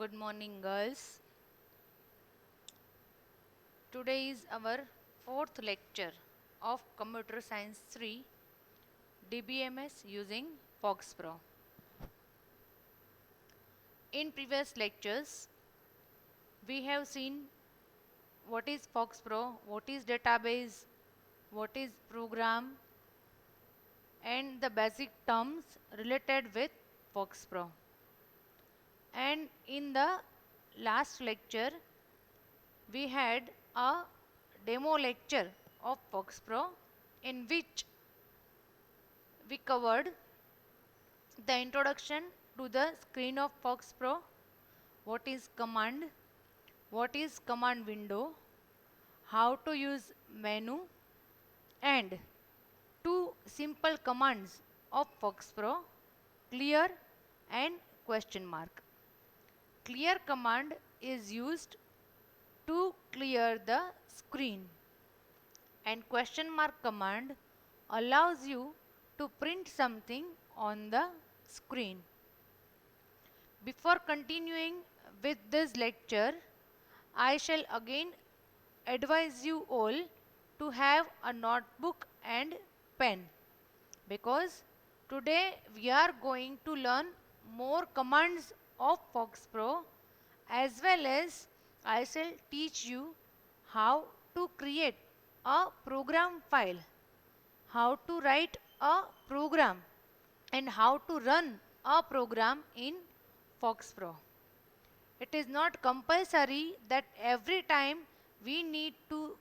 Good morning, girls. Today is our fourth lecture of Computer Science 3 DBMS using FoxPro. In previous lectures, we have seen what is FoxPro, what is database, what is program, and the basic terms related with FoxPro. And in the last lecture, we had a demo lecture of FoxPro in which we covered the introduction to the screen of FoxPro, what is command window, how to use menu, and two simple commands of FoxPro, clear and question mark. Clear command is used to clear the screen, and question mark command allows you to print something on the screen. Before continuing with this lecture, I shall again advise you all to have a notebook and pen, because today we are going to learn more commands of FoxPro, as well as I shall teach you how to create a program file, how to write a program, and how to run a program in FoxPro. It is not compulsory that every time we need to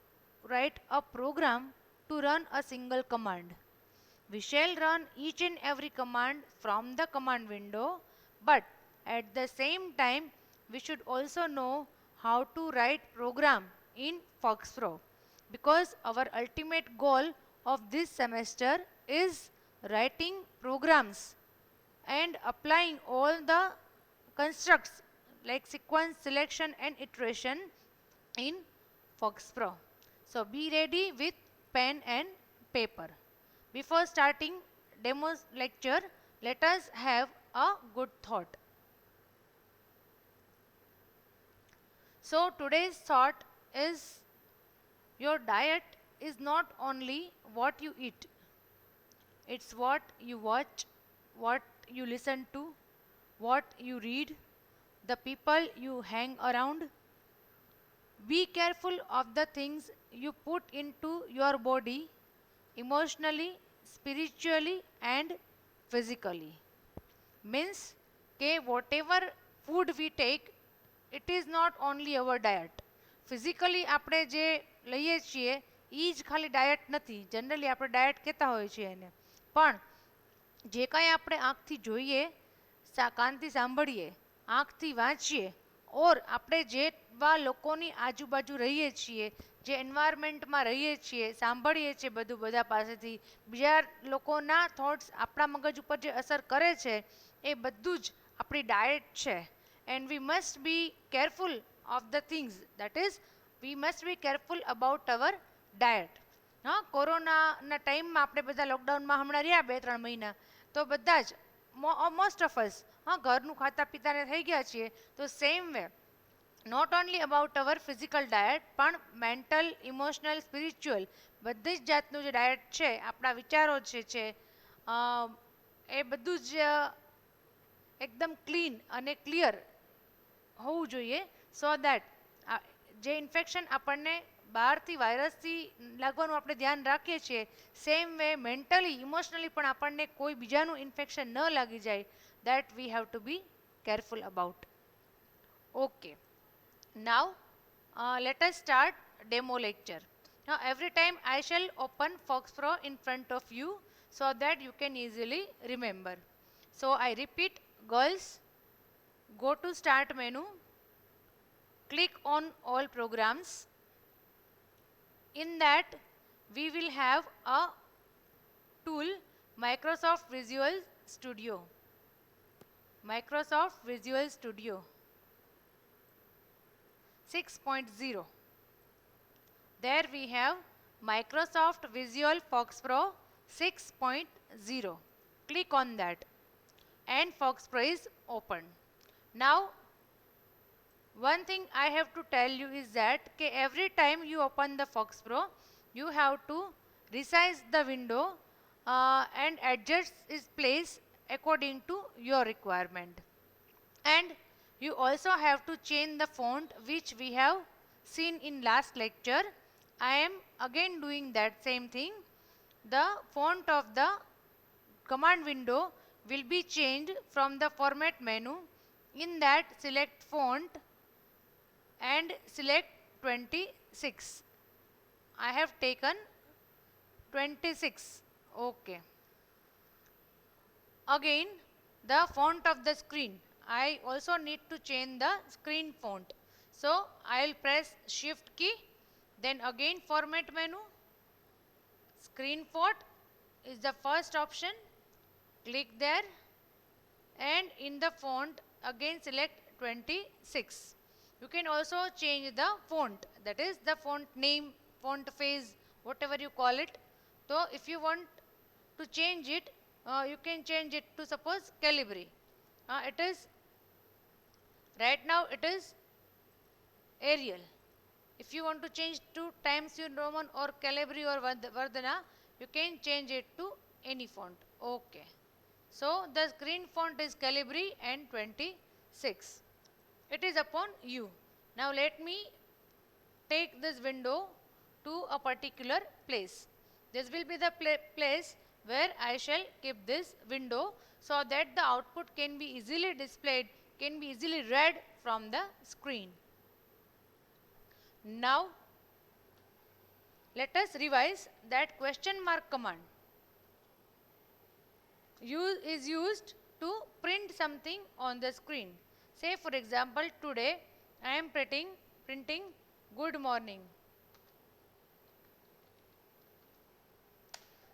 write a program to run a single command. We shall run each and every command from the command window, but at the same time we should also know how to write program in FoxPro, because our ultimate goal of this semester is writing programs and applying all the constructs like sequence, selection and iteration in FoxPro. So be ready with pen and paper. Before starting demo lecture, let us have a good thought. So today's thought is, your diet is not only what you eat, it's what you watch, what you listen to, what you read, the people you hang around. Be careful of the things you put into your body emotionally, spiritually and physically. Means કે whatever food we take, it is not only our diet. Physically આપણે જે લઈએ છીએ એ જ ખાલી diet નથી. Generally આપણે diet કહેતા હોઈએ છીએ એને, પણ જે કાંઈ આપણે આંખથી જોઈએ, કાનથી સાંભળીએ, આંખથી વાંચીએ, ઓર આપણે જેવા લોકોની આજુબાજુ રહીએ છીએ, જે એન્વાયરમેન્ટમાં રહીએ છીએ, સાંભળીએ છીએ બધું બધા પાસેથી, બીજા લોકોના થોટ્સ આપણા મગજ ઉપર જે અસર કરે છે એ બધું જ આપણી ડાયટ છે. And we must be careful of the things, that is we must be careful about hour diet. હા, કોરોનાના ટાઈમમાં આપણે બધા લોકડાઉનમાં હમણાં રહ્યા 2-3 મહિના, તો બધા જ મોસ્ટ ઓફ અસ ઘરનું ખાતા પીતાને થઈ ગયા છીએ. તો same way not only about our physical diet, પણ મેન્ટલ, ઇમોશનલ, સ્પિરિચ્યુઅલ બધી જ જાતનું જે ડાયટ છે, આપણા વિચારો જે છે એ બધું જ એકદમ ક્લીન અને ક્લિયર હોવું જોઈએ, સો દેટ જે ઇન્ફેક્શન આપણને બહારથી વાયરસથી લાગવાનું આપણે ધ્યાન રાખીએ છીએ, સેમ વે મેન્ટલી, ઇમોશનલી પણ આપણને કોઈ બીજાનું ઇન્ફેક્શન ન લાગી જાય. That we have to be careful about. Okay, now let us start demo lecture. Now every time I shall open FoxPro in front of you so that you can easily remember. So I repeat, girls, go to start menu, click on all programs. In that we will have a tool, Microsoft Visual Studio. Microsoft Visual Studio 6.0. There we have Microsoft Visual FoxPro 6.0. Click on that and FoxPro is open. Now One thing I have to tell you is that every time you open the Fox Pro, you have to resize the window and adjust its place according to your requirement. And you also have to change the font which we have seen in last lecture. I am again doing that same thing. The font of the command window will be changed from the format menu. In that, select font and select 26. I have taken 26. Okay. Again, the font of the screen. I also need to change the screen font. So, I will press shift key, then again format menu, screen font is the first option, click there, and in the font again select 26. You can also change the font, that is the font name, font phase, whatever you call it. So if you want to change it, you can change it to suppose Calibri. It is right now it is Arial. If you want to change to Times New Roman or Calibri or Vardhana, you can change it to any font. Okay. So the screen font is Calibri and 26. It is upon you. Now let me take this window to a particular place. This will be the place where I shall keep this window so that the output can be easily displayed, can be easily read from the screen. Now let us revise that question mark command is used to print something on the screen. Say for example, today I am printing good morning.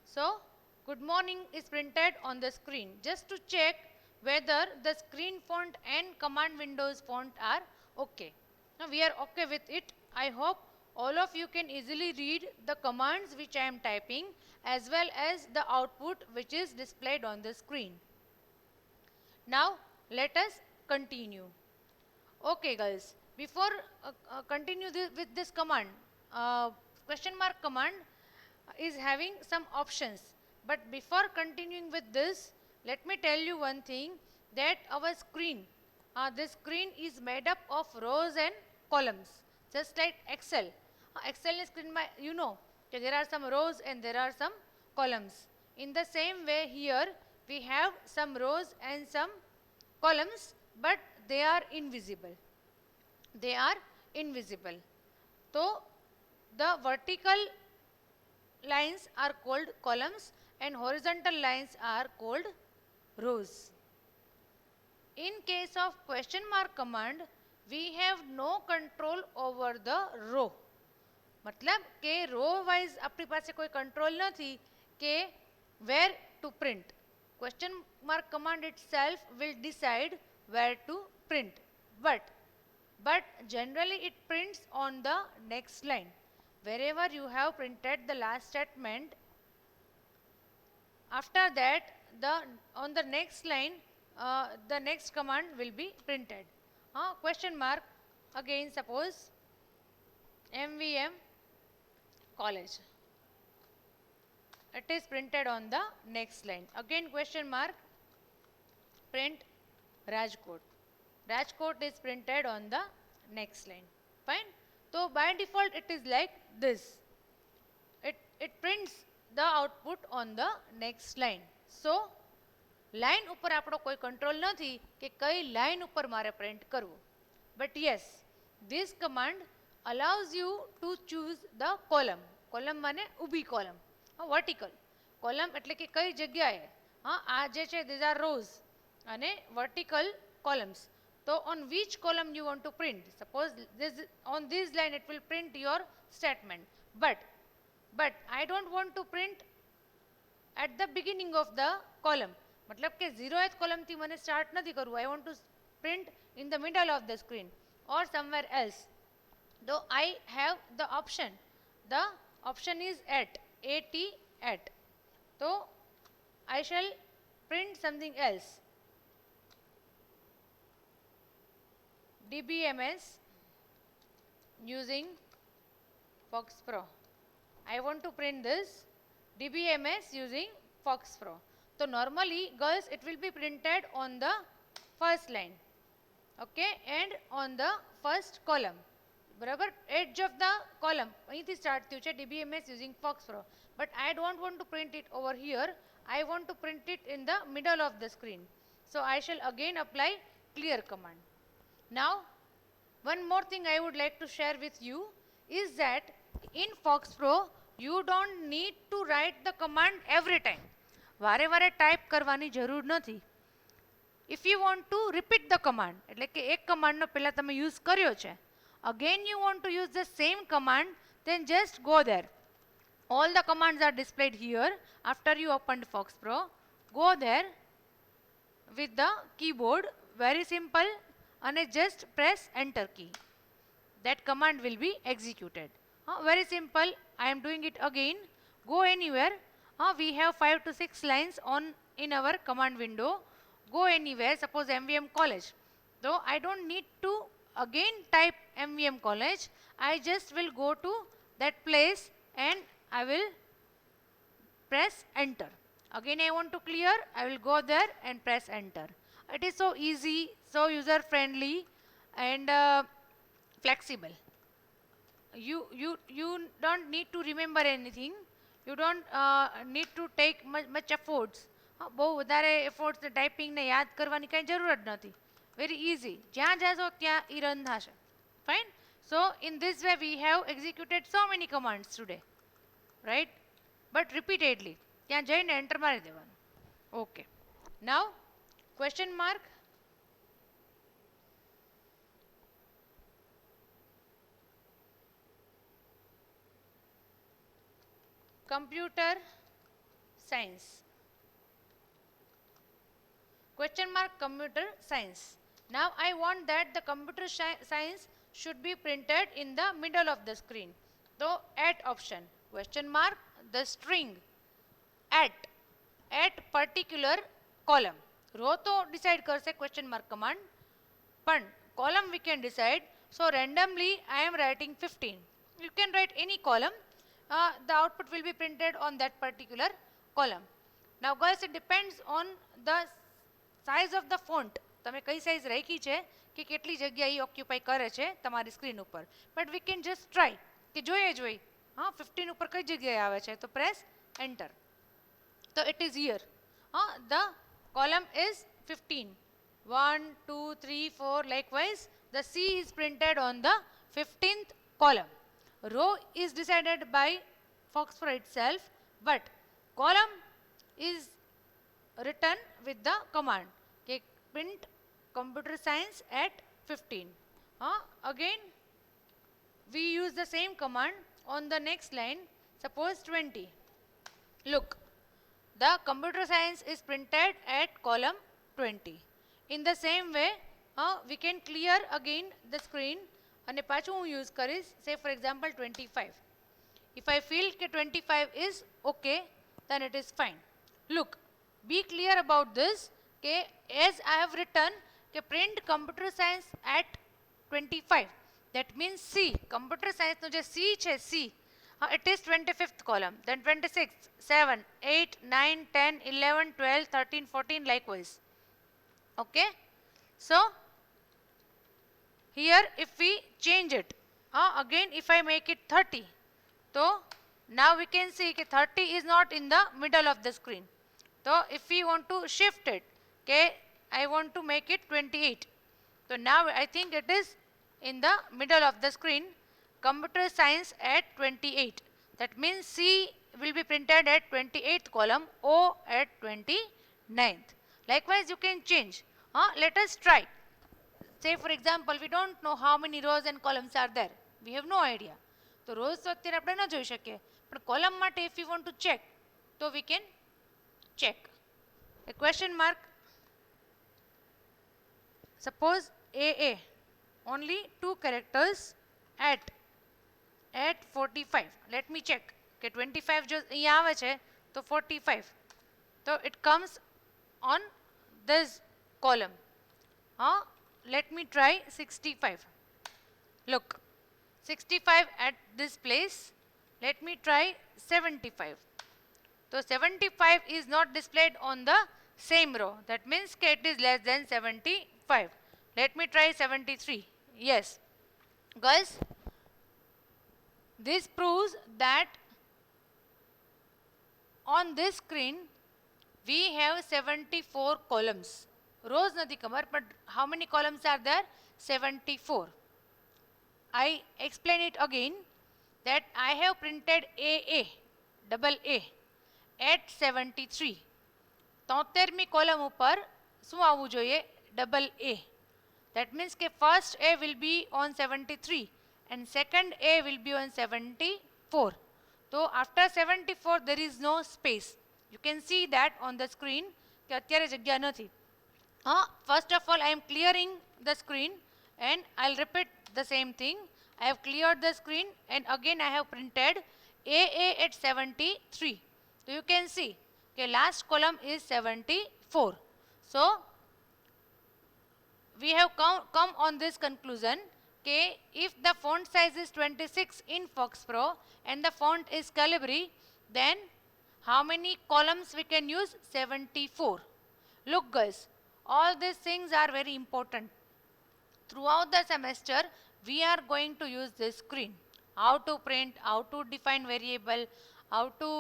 So good morning is printed on the screen. Just to check whether the screen font and command windows font are okay. Now we are okay with it. I hope all of you can easily read the commands which I am typing as well as the output which is displayed on the screen. Now let us continue. Okay guys, before continue with this command, question mark command is having some options. But before continuing with this, let me tell you one thing, that our screen, this screen is made up of rows and columns, just like Excel. Excel is screen, you know, there are some rows and there are some columns. In the same way here, we have some rows and some columns, but they are invisible. They are invisible. So the vertical lines are called columns and horizontal lines are called rows. In case of question mark command, we have no control over the row. मतलब के row wise अपनी पास कोई control नहीं कि where to print. Question mark command itself will decide where to print. But generally it prints on the next line. Wherever you have printed the last statement, after that on the next line the next command will be printed. Question mark, again suppose MVM college, it is printed on the next line. Again question mark, print Rajkot. Rajkot is printed on the next line. Fine. So by default it is like this. It prints the output on the next line. So line ઉપર આપણો કોઈ control નથી કે કઈ line ઉપર મારે print કરવું. But yes, this command allows you to choose the column. Column મને ઊભી કોલમ, વર્ટિકલ કોલમ એટલે કે કઈ જગ્યાએ, આ જે છે ધીઝ આર રોઝ અને વર્ટિકલ કોલમ્સ. તો on which column you want to print, suppose on this line it will print your statement, but I don't want to print at the beginning of the column. मतलब કે 0th column થી મને start નથી કરવું. I want to print in the middle of the screen or somewhere else. Though I have the option. The option is at. So I shall print something else. DBMS using FoxPro. I want to print this DBMS using FoxPro. So normally girls it will be printed on the first line, okay, and on the first column. બરાબર, edge of the column અહીંથી start થયું છે DBMS using FoxPro, but I don't want to print it over here. I want to print it in the middle of the screen. So I shall again apply clear command. Now one more thing I would like to share with you is that in FoxPro you don't need to write the command every time. વારે વારે type કરવાની જરૂર નથી. If you want to repeat the command, એટલે કે એક કમાન્ડનો પહેલા તમે યુઝ કર્યો છે, again you want to use the same command, then just go there. All the commands are displayed here after you opened FoxPro. Go there with the keyboard, very simple, and just press enter key. That command will be executed. Very simple. I am doing it again. Go anywhere. We have 5 to 6 lines on in our command window. Go anywhere, suppose MVM college. Though I don't need to again type MVM college, I just will go to that place and I will press enter. Again I want to clear, I will go there and press enter. It is so easy, so user friendly and flexible. You don't need to remember anything. You don't need to take much efforts. બહુ વધારે એફોર્ટ્સ ટાઈપિંગને યાદ કરવાની કાંઈ જરૂરત નથી. Very easy, જ્યાં જાશો ત્યાં એ રન થશે. Fine. So in this way we have executed so many commands today, right, but repeatedly ત્યાં જઈને એન્ટર મારી દેવાનું. Okay, now question mark. Computer science. Question mark computer science. Now I want that the computer science should be printed in the middle of the screen. So at option, question mark, the string at particular column. Row to decide karse question mark command, but column we can decide. So randomly I am writing 15. You can write any column. The output will be printed on that particular column. Now guys, it depends on the size of the font. તમે કઈ size રાખી છે કે કેટલી જગ્યા એ occupy કરે છે તમારી screen ઉપર, but we can just try કે જોઈએ જોઈ 15 ઉપર કઈ જગ્યાએ આવે છે, તો પ્રેસ એન્ટર. તો it is here. The column is 15. 1 2 3 4 likewise the C is printed on the 15th column. Row is decided by FoxPro itself, but column is written with the command print computer science at 15. Again we use the same command on the next line. Suppose 20. Look, the computer science is printed at column 20. In the same way we can clear again the screen અને પાછું હું use કરીશ, say for example 25. If I feel that 25 is okay, then it is fine. Look, be clear about this. Okay, as I have written કે print computer science at 25, that means C, computer science નો જે C છે C, it is 25th column, then 26, 7, 8, 9, 10, 11, 12, 13, 14 likewise. Okay, so here if we change it, again if I make it 30, so now we can see that 30 is not in the middle of the screen. So if we want to shift it, okay, I want to make it 28. So now I think it is in the middle of the screen. Computer science at 28. That means C will be printed at 28th column, O at 29th. Likewise you can change. Let us try. Say for example we don't know how many rows and columns are there. We have no idea. So rows તો અત્યારે આપણે ન જોઈ શકીએ, પણ column માટે if you want to check, so we can check. A question mark. Suppose AA, only 2 characters at 45. Let me check કે 25 જો અહીંયા આવે છે તો 45, so it comes on this column. let me try 65. Look, 65 at this place. Let me try 75. So 75 is not displayed on the same row. That means it is less than 75. Let me try 73. Yes. Guys, this proves that on this screen we have 74 columns. Rows nathi khabar, but how many columns are there? 74. I explain it again that I have printed AA, double A at 73. 73મી column ઉપર શું આવવું જોઈએ? Double A. That means કે first A will be on 73 and second A will be on 74. So after 74 there is no space. You can see that on the screen કે અત્યારે જગ્યા નથી. First of all I am clearing the screen and I'll repeat the same thing. I have cleared the screen and again I have printed AA at 73. So you can see okay, last column is 74. So we have come on this conclusion okay, if the font size is 26 in Fox Pro and the font is Calibri, then how many columns we can use? 74. Look guys, all these things are very important. Throughout the semester we are going to use this screen. How to print, how to define variable, how to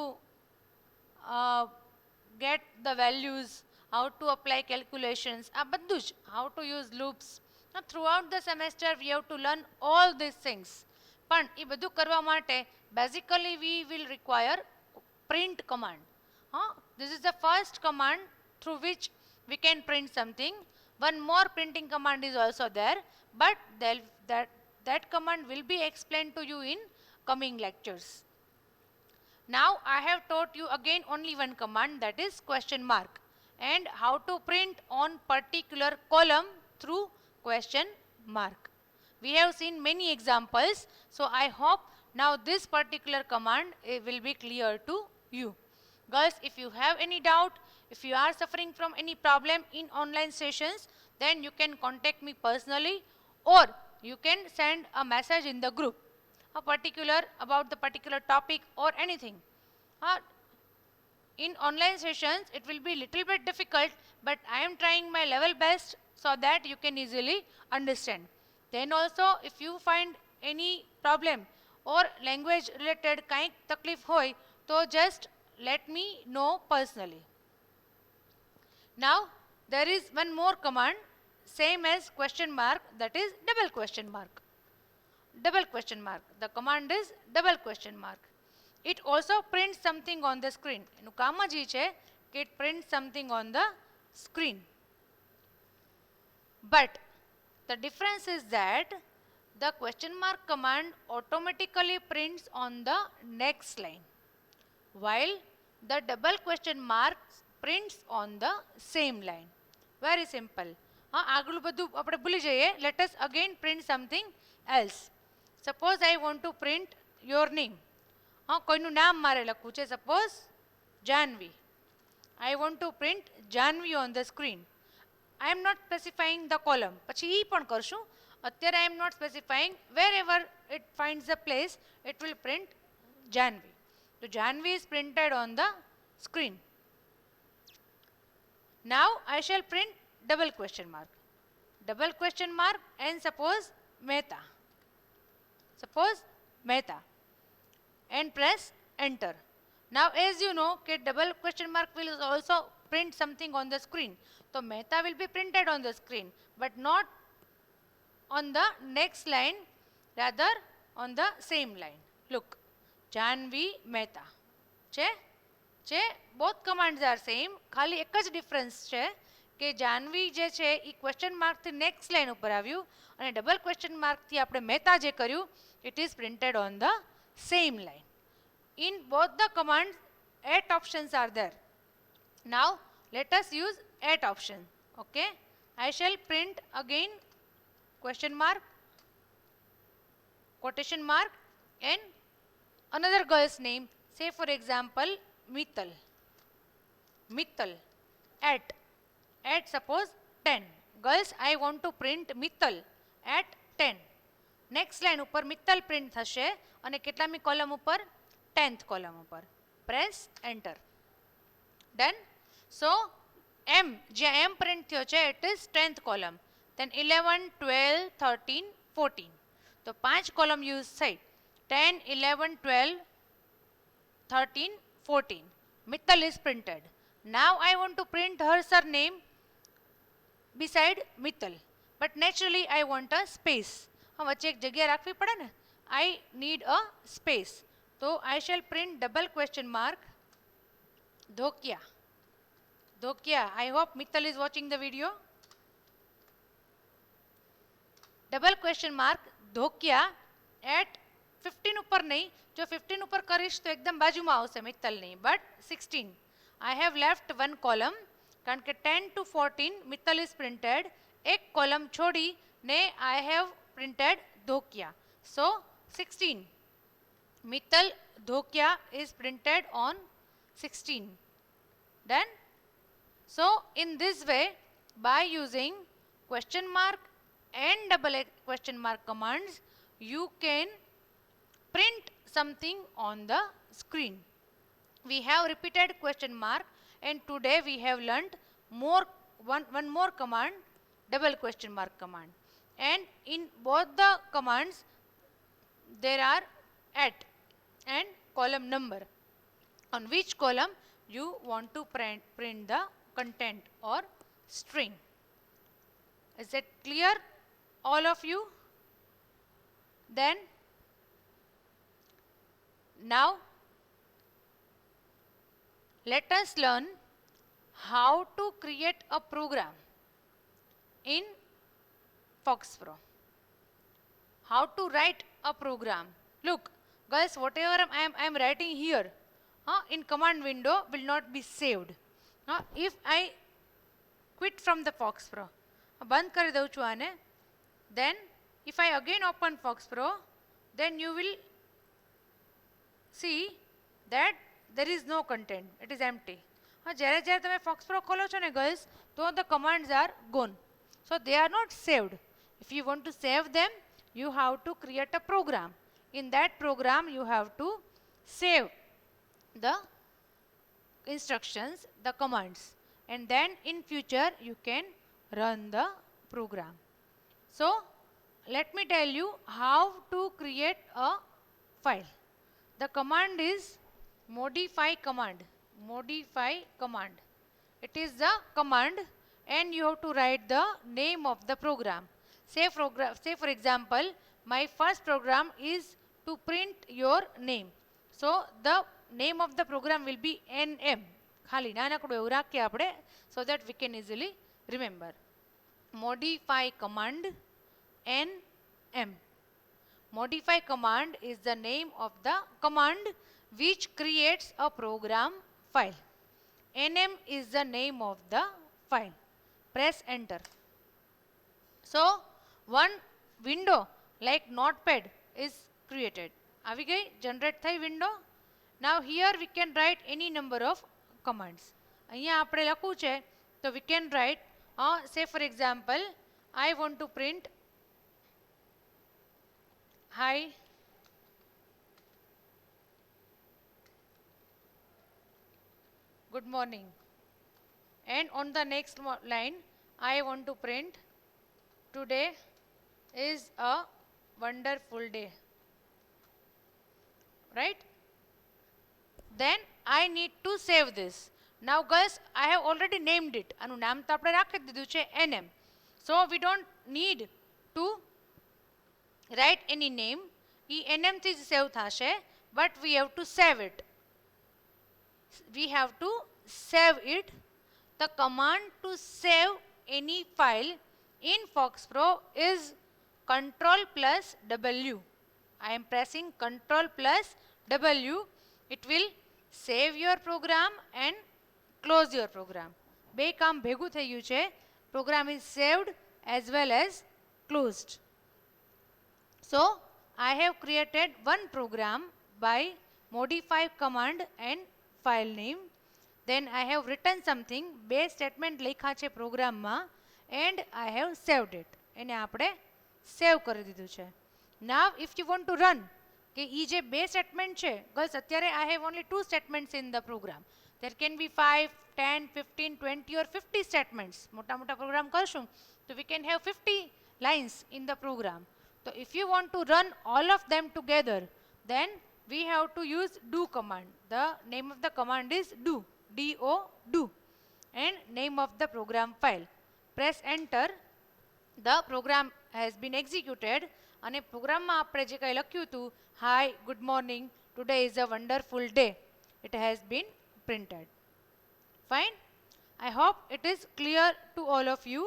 get the values, how to apply calculations, how to use loops. Now, throughout the semester we have to learn all these things. પણ એ બધું કરવા માટે basically we will require print command. This is the first command through which we can print something. One more printing command is also there, but that command will be explained to you in coming lectures. Now I have taught you again only one command, that is question mark, and how to print on particular column through question mark. We have seen many examples, so I hope now this particular command will be clear to you. Girls, if you have any doubt, if you are suffering from any problem in online sessions, then you can contact me personally or you can send a message in the group about the particular topic or anything. In online sessions it will be little bit difficult, but I am trying my level best so that you can easily understand. Then also if you find any problem or language related kaik taklif hoy, so just let me know personally. Now there is one more command same as question mark, that is double question mark. Double question mark. The command is double question mark. It also prints something on the screen. એનું કામ જ ઈ છે કે it prints something on the screen. But the difference is that the question mark command automatically prints on the next line, while the double question mark prints on the same line. Very simple. આગલું બધું આપણે ભૂલી જઈએ. Let us again print something else. Suppose I want to print your name. કોઈનું નામ મારે લખવું છે, suppose Janvi. I want to print Janvi on the screen. I am not specifying the column. પછી ઈ પણ કરશું. અત્યારે I am not specifying. Wherever it finds the place, it will print Janvi. So Janvi is printed on the screen. Now I shall print double question mark. Double question mark and suppose Mehta. Suppose Mehta. And press enter. Now as you know, double question mark will also print something on the screen. So Mehta will be printed on the screen, but not on the next line, rather on the same line. Look, Janvi Mehta. Both commands are same. ખાલી એક જ difference છે કે જાનવી જે છે એ question mark થી next line ઉપર આવ્યું અને double question mark થી આપણે મહેતા જે કર્યું, it is printed on the same line. In both the commands 8 options are there. Now let us use 8 option. Okay, I shall print again question mark, quotation mark and another girl's name, say for example Mittal. Mittal at suppose 10. Girls I want to print Mittal at 10. Next line पर Mittal print थशे अने केटलामी column पर 10th column पर. Press enter. Done. सो M जे M print थयो छे it is 10th column. Then 11 12 13 14. तो 5 column use थई. 10 11 12 13 14. Mittal is printed. Now I want to print her surname beside Mittal, but naturally I want a space. वच्चे एक जगह राखवी पड़े ने. I need a space. तो I shall print double question mark Dhokya. Dhokya. I hope Mittal is watching the video. Double question mark Dhokya at 15 ઉપર નહીં. જો 15 ઉપર કરીશ તો એકદમ બાજુમાં આવશે મિત્તલ નહીં, but 16. I have left one column કારણ કે 10 to 14 મિત્તલ is printed. એક કોલમ છોડીને I have printed Dhokya. So 16. Mittal Dhokya is printed on 16. Done. So in this way, by using question mark and double question mark commands, you can print something on the screen. We have repeated question mark, and today we have learnt one more command, double question mark command. And in both the commands there are at and column number, on which column you want to print the content or string. Is that clear, all of you? Then now let us learn how to create a program in FoxPro. How to write a program. Look guys, whatever I am writing here in command window will not be saved. If I quit from the FoxPro, બંધ કરી દઉં છું આને, then if I again open FoxPro, then you will see that there is no content, it is empty. જ્યારે જ્યારે તમે FoxPro ખોલો છો ને girls, તો the commands are gone, so they are not saved. If you want to save them, you have to create a program. In that program you have to save the instructions, the commands, and then in future you can run the program. So let me tell you how to create a file. The command is modify command. Modify command. It is the command, and you have to write the name of the program. Say for example, my first program is to print your name. So the name of the program will be NM. ખાલી નાનકડું એવું રાખીએ આપણે, so that we can easily remember. Modify command NM. Modify command is the name of the command which creates a program file. NM is the name of the file. Press enter. So one window like notepad is created. આવી ગઈ, generate થઈ window. Now here we can write any number of commands. અહીંયા આપણે લખવું છે તો we can write, say for example, I want to print hi good morning, and on the next line I want to print today is a wonderful day, right? Then I need to save this. Now guys, I have already named it. આનું નામ તો આપણે રાખી દીધું છે NM. So we don't need to write any name. A NM થી જ સેવ થશે, but we have to save it. We have to save it. The command to save any file in FoxPro is Ctrl plus W. I am pressing Ctrl plus W. It will save your program and close your program. બે કામ ભેગું થઈ ગયું છે. Program is saved as well as closed. So I have created one program by modify command and file name. Then I have written something. બે statement લખ્યા છે પ્રોગ્રામમાં, and I have saved it. એને આપણે સેવ કરી દીધું છે. Now if you want to run કે એ જે બે સ્ટેટમેન્ટ છે ગર્લ્સ અત્યારે I have only two statements in the program. There can be 5, 10, 15, 20 or 50 statements. મોટા મોટા પ્રોગ્રામ કરશું તો we can have 50 lines in the program. So if you want to run all of them together, then we have to use do command. The name of the command is do, D-O, do, and name of the program file. Press enter. The program has been executed અને પ્રોગ્રામમાં આપણે જે કંઈ લખ્યું હતું hi good morning today is a wonderful day, it has been printed. Fine. I hope it is clear to all of you.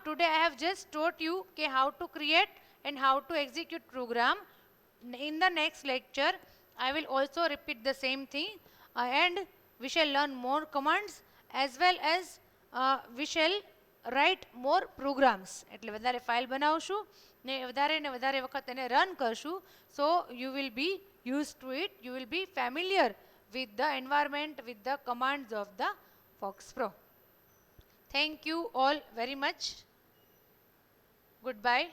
Today I have just taught you how to create and how to execute program. In the next lecture I will also repeat the same thing, and we shall learn more commands as well as we shall write more programs. એટલે વધારે file બનાવશું ને વધારે વખત એને run કરશું. So you will be used to it, you will be familiar with the environment, with the commands of the Fox Pro. Thank you all very much. Goodbye.